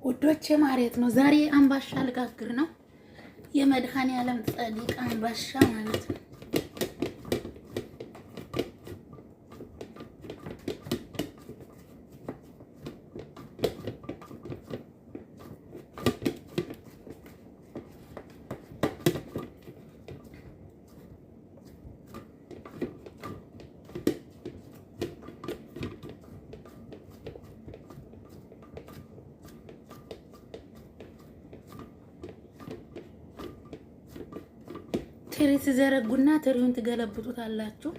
ውዶቼ ማለት ነው። ዛሬ አምባሻ ልጋግር ነው። የመድኃኔዓለም ጸዲቅ አምባሻ ማለት ነው። ትሪ ትዘረጉና ትሪውን ትገለብጡታላችሁ።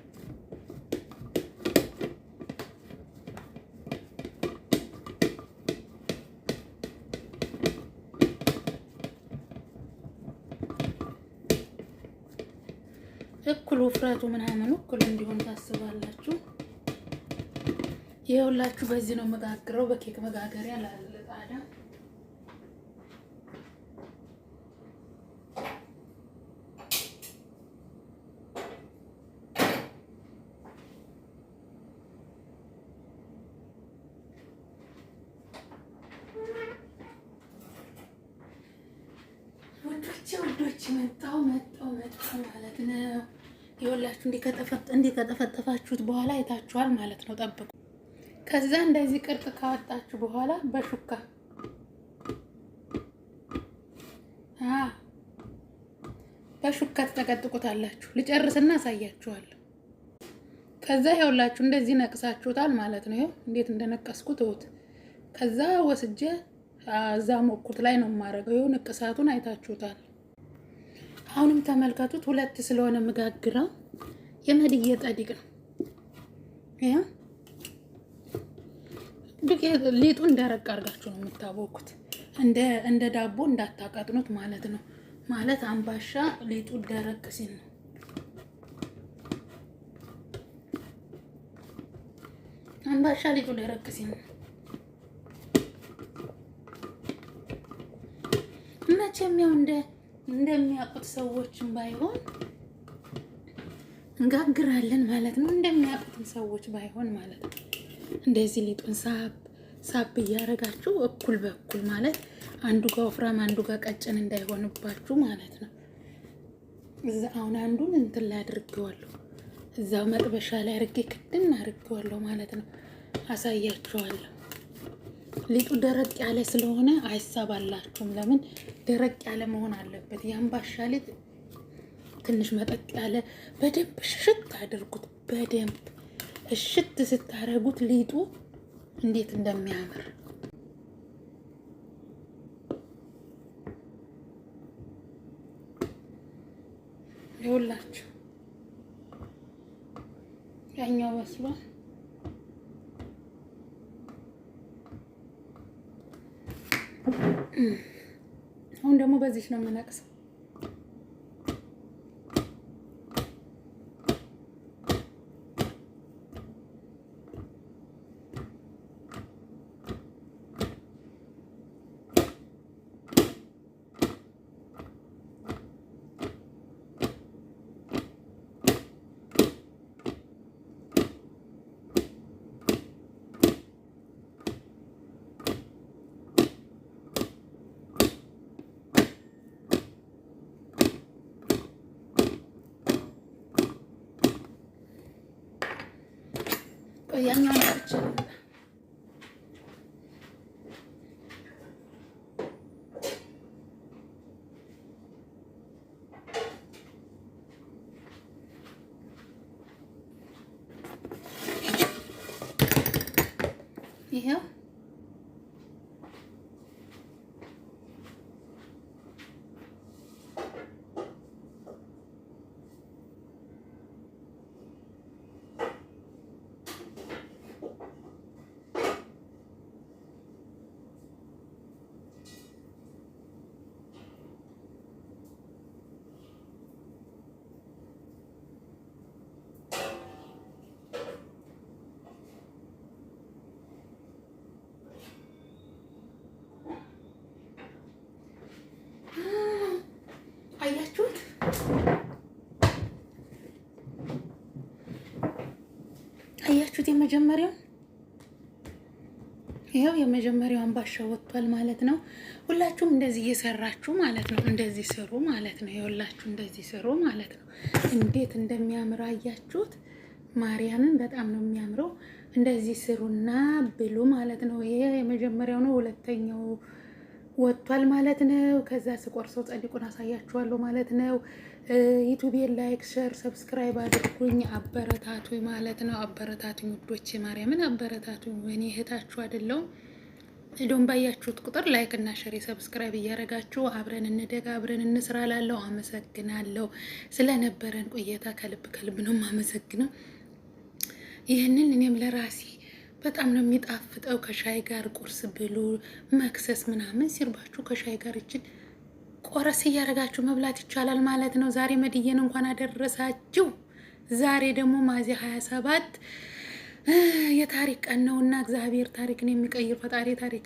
እኩል ውፍረቱ ምናምን እኩል እንዲሆን ታስባላችሁ። ይኸውላችሁ በዚህ ነው መጋግረው፣ በኬክ መጋገሪያ ላልጣዳ ውዶች መጣው ማለት ነው። ይኸውላችሁ እንዲህ ከጠፈጠፋችሁት በኋላ አይታችኋል ማለት ነው። ጠብቁ። ከዛ እንደዚህ ቅርጽ ካወጣችሁ በኋላ በሹካ ትጠቀጥቁታላችሁ። ልጨርስና አሳያችኋለሁ። ከዛ ይኸውላችሁ እንደዚህ ነቅሳችሁታል ማለት ነው። ይኸው እንዴት እንደነቀስኩት እውት። ከዛ ወስጄ እዛ ሞኩት ላይ ነው የማደርገው። ይኸው ንቅሳቱን አይታችሁታል። አሁንም ተመልከቱት። ሁለት ስለሆነ መጋግረው የመድዬ ጸዲቅ ነው። ይሄ ዱቄት ሊጡን ደረቅ አድርጋችሁ ነው የምታቦኩት። እንደ ዳቦ እንዳታቀጥኑት ማለት ነው። ማለት አምባሻ ሊጡ ደረቅ ሲል ነው። አምባሻ ሊጡ ደረቅ ሲል ነው። መቼም ያው እንደሚያውቁት ሰዎችን ባይሆን እንጋግራለን ማለት ነው። እንደሚያውቁት ሰዎች ባይሆን ማለት ነው። እንደዚህ ሊጡን ሳብ እያደረጋችሁ እኩል በኩል ማለት አንዱ ጋር ወፍራም አንዱ ጋር ቀጭን እንዳይሆንባችሁ ማለት ነው። እዛ አሁን አንዱን እንትን ላይ አድርጌዋለሁ። እዛው መጥበሻ ላይ አድርጌ ክድን አድርጌዋለሁ ማለት ነው። አሳያችኋለሁ። ሊጡ ደረቅ ያለ ስለሆነ አይሳባላችሁም። ለምን ደረቅ ያለ መሆን አለበት። የአምባሻ ሊጥ ትንሽ መጠጥ ያለ በደንብ እሽት አድርጉት። በደንብ እሽት ስታረጉት ሊጡ እንዴት እንደሚያምር ይኸውላችሁ። ያኛው በስሏል። አሁን ደግሞ በዚህ ነው የምነቅሰው። ያኛው ነጭ ይሄው አያችሁት? አያችሁት? የመጀመሪያው ይኸው የመጀመሪያው አምባሻ ወጥቷል ማለት ነው። ሁላችሁም እንደዚህ እየሰራችሁ ማለት ነው። እንደዚህ ስሩ ማለት ነው። ይኸውላችሁ እንደዚህ ስሩ ማለት ነው። እንዴት እንደሚያምር አያችሁት? ማርያምን በጣም ነው የሚያምረው። እንደዚህ ስሩና ብሉ ማለት ነው። ይሄ የመጀመሪያው ነው። ሁለተኛው ወጥቷል ማለት ነው። ከዛ ስቆርሰው ጸዲቁን አሳያችኋለሁ ማለት ነው። ዩቲዩቤን ላይክ፣ ሼር፣ ሰብስክራይብ አድርጉኝ፣ አበረታቱኝ ማለት ነው። አበረታቱኝ ውዶቼ፣ ማርያምን አበረታቱኝ። እኔ እህታችሁ አይደለሁም። ቪዲዮን ባያችሁት ቁጥር ላይክ እና ሼር ሰብስክራይብ እያደረጋችሁ አብረን እንደጋ አብረን እንስራ እላለሁ። አመሰግናለሁ ስለነበረን ቆይታ ከልብ ከልብ ነው የማመሰግነው። ይህንን እኔም ለራሴ በጣም ነው የሚጣፍጠው። ከሻይ ጋር ቁርስ ብሉ፣ መክሰስ ምናምን ሲርባችሁ ከሻይ ጋር እችን ቆረስ እያደረጋችሁ መብላት ይቻላል ማለት ነው። ዛሬ መድየን እንኳን አደረሳችሁ። ዛሬ ደግሞ ሚያዝያ 27 የታሪክ ቀን ነውና እግዚአብሔር ታሪክን የሚቀይር ፈጣሪ ታሪክ